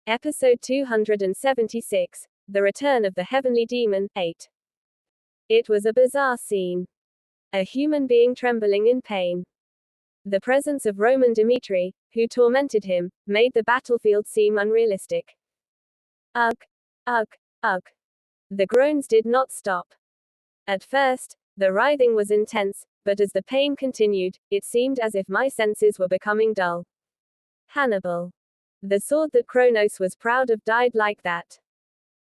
Episode 276, The Return of the Heavenly Demon, 8. It was a bizarre scene. A human being trembling in pain. The presence of Roman Dmitri, who tormented him, made the battlefield seem unrealistic. Ugh, ugh, ugh. The groans did not stop. At first, the writhing was intense, but as the pain continued, it seemed as if my senses were becoming dull. Hannibal. The sword that Kronos was proud of died like that.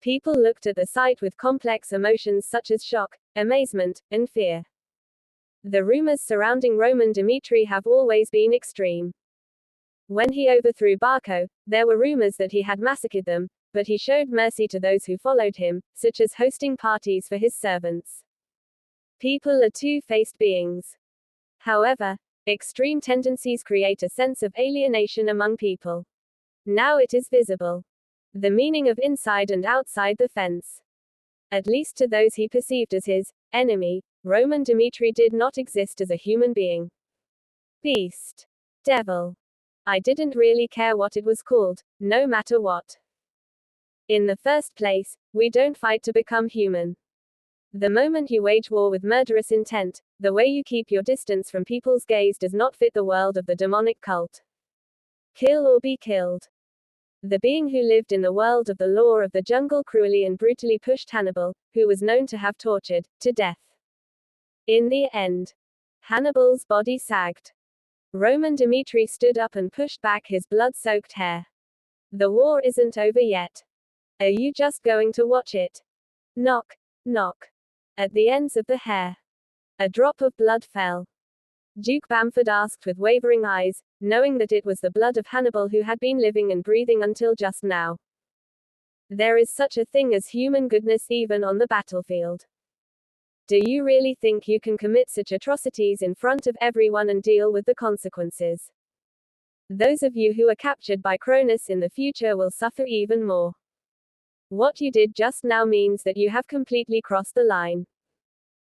People looked at the sight with complex emotions such as shock, amazement, and fear. The rumors surrounding Roman Dmitri have always been extreme. When he overthrew Barco, there were rumors that he had massacred them, but he showed mercy to those who followed him, such as hosting parties for his servants. People are two-faced beings. However, extreme tendencies create a sense of alienation among people. Now it is visible. The meaning of inside and outside the fence. At least to those he perceived as his enemy, Roman Dmitri did not exist as a human being. Beast. Devil. I didn't really care what it was called, no matter what. In the first place, we don't fight to become human. The moment you wage war with murderous intent, the way you keep your distance from people's gaze does not fit the world of the demonic cult. Kill or be killed. The being who lived in the world of the law of the jungle cruelly and brutally pushed Hannibal, who was known to have tortured, to death. In the end, Hannibal's body sagged. Roman Dmitri stood up and pushed back his blood-soaked hair. The war isn't over yet. Are you just going to watch it? Knock, knock. At the ends of the hair. A drop of blood fell. Duke Bamford asked with wavering eyes, knowing that it was the blood of Hannibal who had been living and breathing until just now. There is such a thing as human goodness even on the battlefield. Do you really think you can commit such atrocities in front of everyone and deal with the consequences? Those of you who are captured by Kronos in the future will suffer even more. What you did just now means that you have completely crossed the line.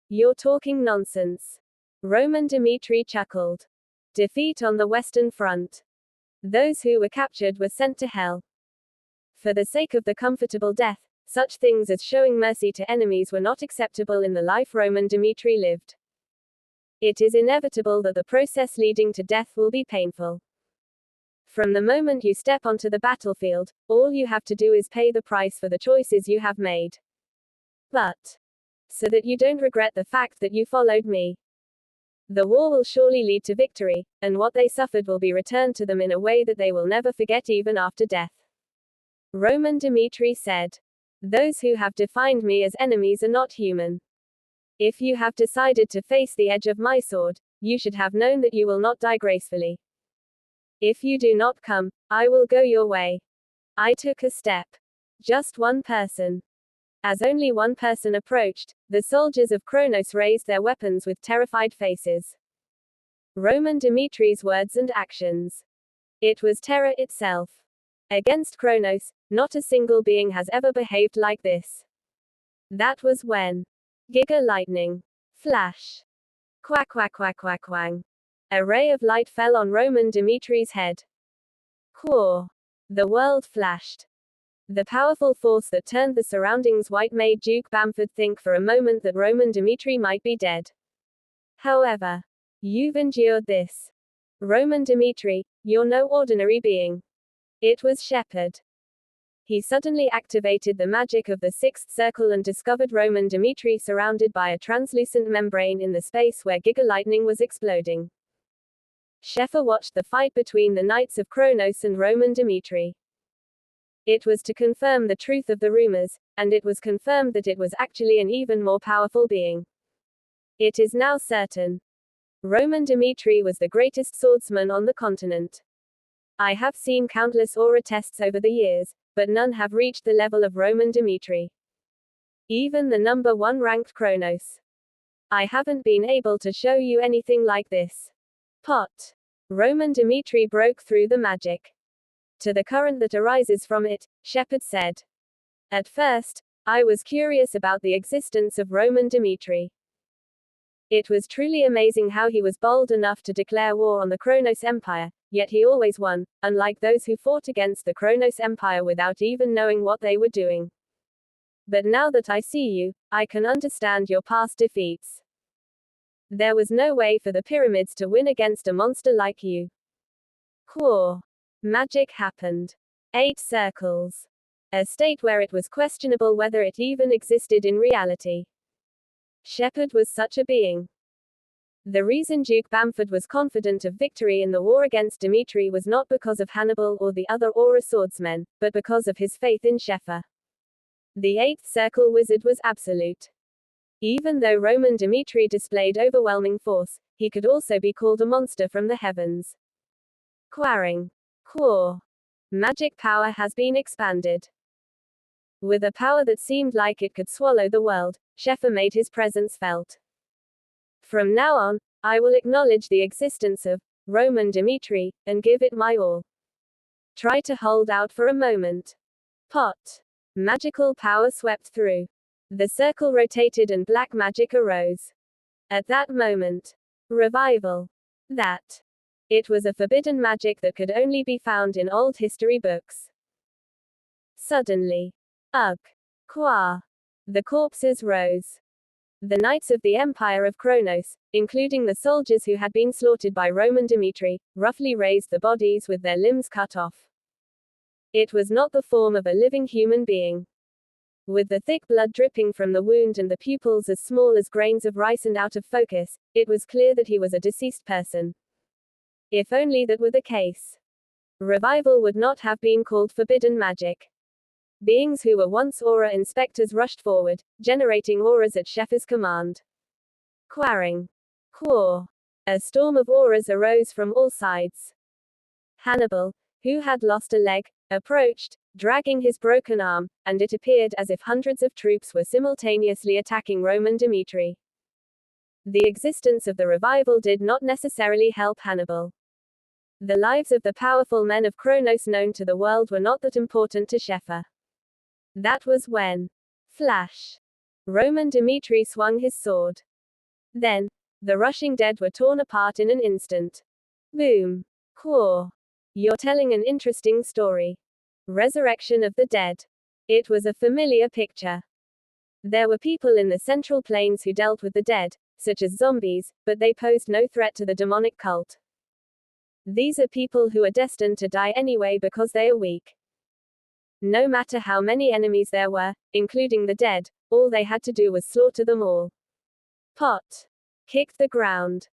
You're talking nonsense. Roman Dmitri chuckled. Defeat on the Western Front. Those who were captured were sent to hell. For the sake of the comfortable death, such things as showing mercy to enemies were not acceptable in the life Roman Dmitri lived. It is inevitable that the process leading to death will be painful. From the moment you step onto the battlefield, all you have to do is pay the price for the choices you have made. But, so that you don't regret the fact that you followed me. The war will surely lead to victory, and what they suffered will be returned to them in a way that they will never forget even after death. Roman Dmitri said. Those who have defined me as enemies are not human. If you have decided to face the edge of my sword, you should have known that you will not die gracefully. If you do not come, I will go your way. I took a step. Just one person. As only one person approached, the soldiers of Kronos raised their weapons with terrified faces. Roman Dmitri's words and actions. It was terror itself. Against Kronos, not a single being has ever behaved like this. That was when. Giga lightning. Flash. Quack quack quack quack quang. A ray of light fell on Roman Dmitri's head. Quaw. The world flashed. The powerful force that turned the surroundings white made Duke Bamford think for a moment that Roman Dmitri might be dead. However, you've endured this. Roman Dmitri, you're no ordinary being. It was Shepard. He suddenly activated the magic of the sixth circle and discovered Roman Dmitri surrounded by a translucent membrane in the space where Giga lightning was exploding. Shepard watched the fight between the Knights of Kronos and Roman Dmitri. It was to confirm the truth of the rumors, and it was confirmed that it was actually an even more powerful being. It is now certain. Roman Dmitri was the greatest swordsman on the continent. I have seen countless aura tests over the years, but none have reached the level of Roman Dmitri. Even the number one ranked Kronos. I haven't been able to show you anything like this. Pot. Roman Dmitri broke through the magic. To the current that arises from it, Shepard said. At first, I was curious about the existence of Roman Dmitri. It was truly amazing how he was bold enough to declare war on the Kronos Empire, yet he always won, unlike those who fought against the Kronos Empire without even knowing what they were doing. But now that I see you, I can understand your past defeats. There was no way for the pyramids to win against a monster like you. Core. Magic happened. 8 circles. A state where it was questionable whether it even existed in reality. Shepard was such a being. The reason Duke Bamford was confident of victory in the war against Dimitri was not because of Hannibal or the other Aura swordsmen, but because of his faith in Shepard. The 8th circle wizard was absolute. Even though Roman Dimitri displayed overwhelming force, he could also be called a monster from the heavens. Quarring. Core. Magic power has been expanded. With a power that seemed like it could swallow the world, Shepard made his presence felt. From now on, I will acknowledge the existence of Roman Dimitri, and give it my all. Try to hold out for a moment. Pot. Magical power swept through. The circle rotated and black magic arose. At that moment. Revival. That. It was a forbidden magic that could only be found in old history books. Suddenly. Ugh. Qua. The corpses rose. The knights of the Empire of Kronos, including the soldiers who had been slaughtered by Roman Dimitri, roughly raised the bodies with their limbs cut off. It was not the form of a living human being. With the thick blood dripping from the wound and the pupils as small as grains of rice and out of focus, it was clear that he was a deceased person. If only that were the case. Revival would not have been called forbidden magic. Beings who were once aura inspectors rushed forward, generating auras at Shepard's command. Quarring. Core. A storm of auras arose from all sides. Hannibal, who had lost a leg, approached, dragging his broken arm, and it appeared as if hundreds of troops were simultaneously attacking Roman Dimitri. The existence of the revival did not necessarily help Hannibal. The lives of the powerful men of Kronos known to the world were not that important to Shepard. That was when. Flash. Roman Dimitri swung his sword. Then, the rushing dead were torn apart in an instant. Boom. Core. You're telling an interesting story. Resurrection of the dead. It was a familiar picture. There were people in the Central Plains who dealt with the dead, such as zombies, but they posed no threat to the demonic cult. These are people who are destined to die anyway because they are weak. No matter how many enemies there were, including the dead, all they had to do was slaughter them all. Pot. Kicked the ground.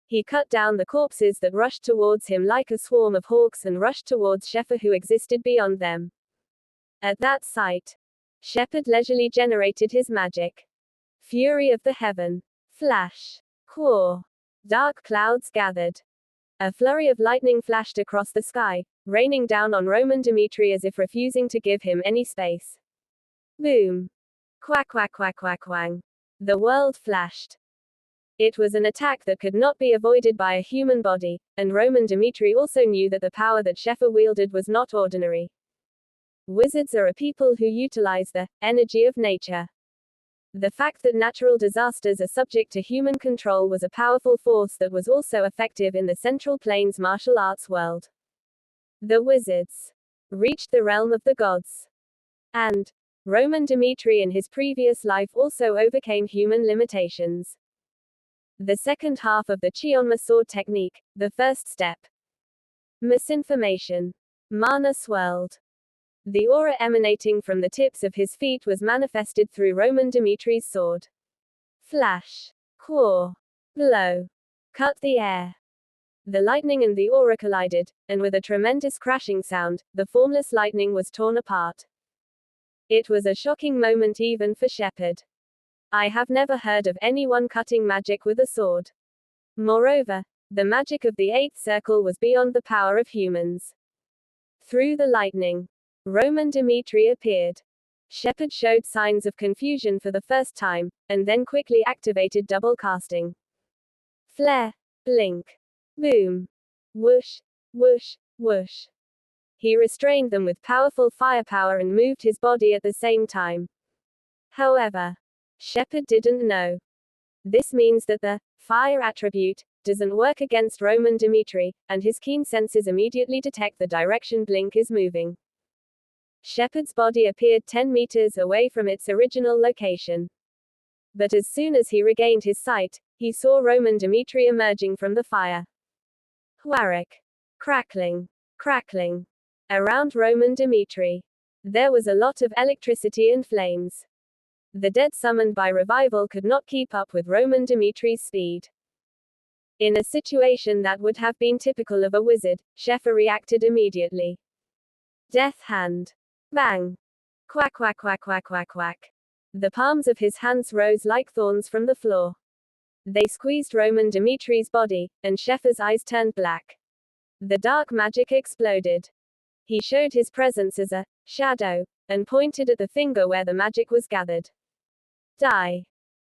He cut down the corpses that rushed towards him like a swarm of hawks and rushed towards Shepard who existed beyond them. At that sight, Shepard leisurely generated his magic. Fury of the heaven. Flash. Core. Dark clouds gathered. A flurry of lightning flashed across the sky, raining down on Roman Dimitri as if refusing to give him any space. Boom. Quack quack quack quack quang. The world flashed. It was an attack that could not be avoided by a human body, and Roman Dimitri also knew that the power that Shepard wielded was not ordinary. Wizards are a people who utilize the energy of nature. The fact that natural disasters are subject to human control was a powerful force that was also effective in the Central Plains martial arts world. The wizards reached the realm of the gods. And Roman Dimitri in his previous life also overcame human limitations. The second half of the Chionma sword technique, the first step. Misinformation. Mana swirled. The aura emanating from the tips of his feet was manifested through Roman Dimitri's sword. Flash. Core. Blow. Cut the air. The lightning and the aura collided, and with a tremendous crashing sound, the formless lightning was torn apart. It was a shocking moment even for Shepard. I have never heard of anyone cutting magic with a sword. Moreover, the magic of the 8th circle was beyond the power of humans. Through the lightning, Roman Dimitri appeared. Shepard showed signs of confusion for the first time, and then quickly activated double casting. Flare. Blink. Boom. Whoosh. Whoosh. Whoosh. He restrained them with powerful firepower and moved his body at the same time. However, Shepard didn't know. This means that the fire attribute doesn't work against Roman Dmitri, and his keen senses immediately detect the direction Blink is moving. Shepard's body appeared 10 meters away from its original location. But as soon as he regained his sight, he saw Roman Dmitri emerging from the fire. Whack! Crackling! Crackling! Around Roman Dmitri, there was a lot of electricity and flames. The dead summoned by revival could not keep up with Roman Dmitri's speed. In a situation that would have been typical of a wizard, Shepard reacted immediately. Death hand. Bang! Quack quack quack quack quack quack. The palms of his hands rose like thorns from the floor. They squeezed Roman Dmitri's body, and Shepard's eyes turned black. The dark magic exploded. He showed his presence as a shadow, and pointed at the finger where the magic was gathered. Die.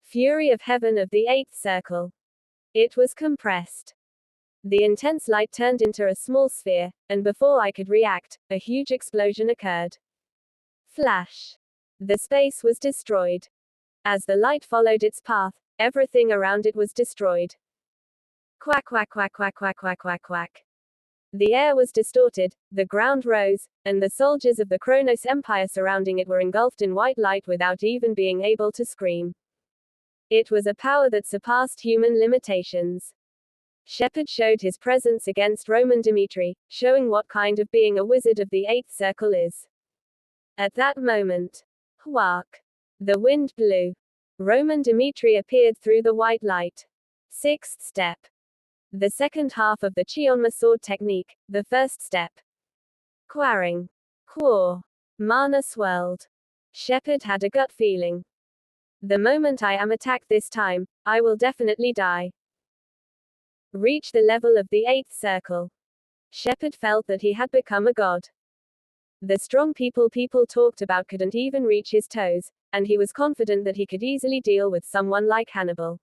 Fury of heaven of the eighth circle. It was compressed. The intense light turned into a small sphere, and before I could react, a huge explosion occurred. Flash. The space was destroyed. As the light followed its path, everything around it was destroyed. Quack quack quack quack quack quack quack quack. The air was distorted, the ground rose, and the soldiers of the Kronos Empire surrounding it were engulfed in white light without even being able to scream. It was a power that surpassed human limitations. Shepard showed his presence against Roman Dmitri, showing what kind of being a wizard of the eighth circle is. At that moment, whack! The wind blew. Roman Dmitri appeared through the white light. Sixth step. The second half of the Chionma sword technique, the first step. Quarring. Quor. Mana swirled. Shepard had a gut feeling. The moment I am attacked this time, I will definitely die. Reach the level of the eighth circle. Shepard felt that he had become a god. The strong people talked about couldn't even reach his toes, and he was confident that he could easily deal with someone like Hannibal.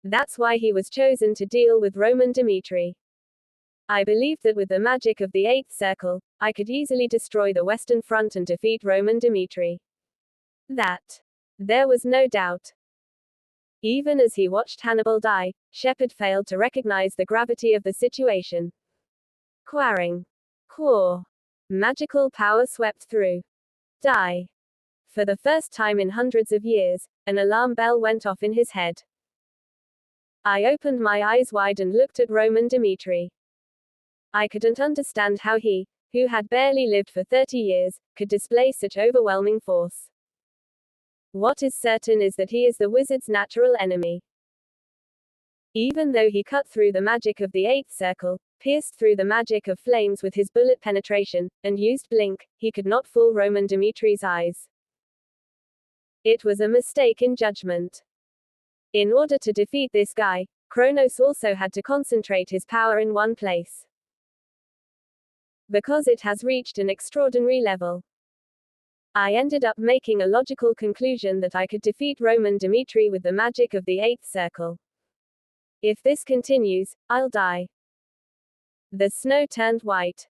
That's why he was chosen to deal with Roman Dmitri. I believed that with the magic of the eighth circle, I could easily destroy the Western Front and defeat Roman Dmitri. That. There was no doubt. Even as he watched Hannibal die, Shepard failed to recognize the gravity of the situation. Quarring. Quor. Magical power swept through. Die. For the first time in hundreds of years, an alarm bell went off in his head. I opened my eyes wide and looked at Roman Dmitri. I couldn't understand how he, who had barely lived for 30 years, could display such overwhelming force. What is certain is that he is the wizard's natural enemy. Even though he cut through the magic of the eighth circle, pierced through the magic of flames with his bullet penetration, and used blink, he could not fool Roman Dmitri's eyes. It was a mistake in judgment. In order to defeat this guy, Kronos also had to concentrate his power in one place. Because it has reached an extraordinary level. I ended up making a logical conclusion that I could defeat Roman Dmitri with the magic of the eighth circle. If this continues, I'll die. The snow turned white.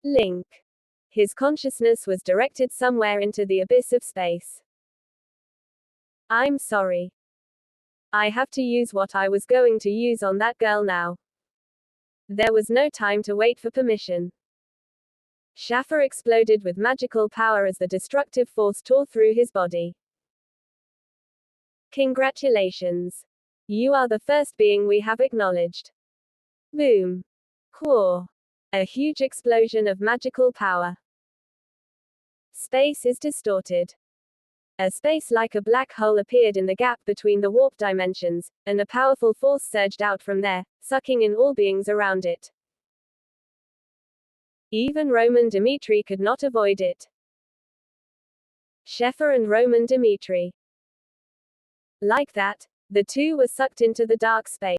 Link. His consciousness was directed somewhere into the abyss of space. I'm sorry. I have to use what I was going to use on that girl now. There was no time to wait for permission. Shaffer exploded with magical power as the destructive force tore through his body. Congratulations. You are the first being we have acknowledged. Boom. Quor. A huge explosion of magical power. Space is distorted. A space like a black hole appeared in the gap between the warp dimensions, and a powerful force surged out from there, sucking in all beings around it. Even Roman Dmitri could not avoid it. Sheffer and Roman Dmitri. Like that, the two were sucked into the dark space.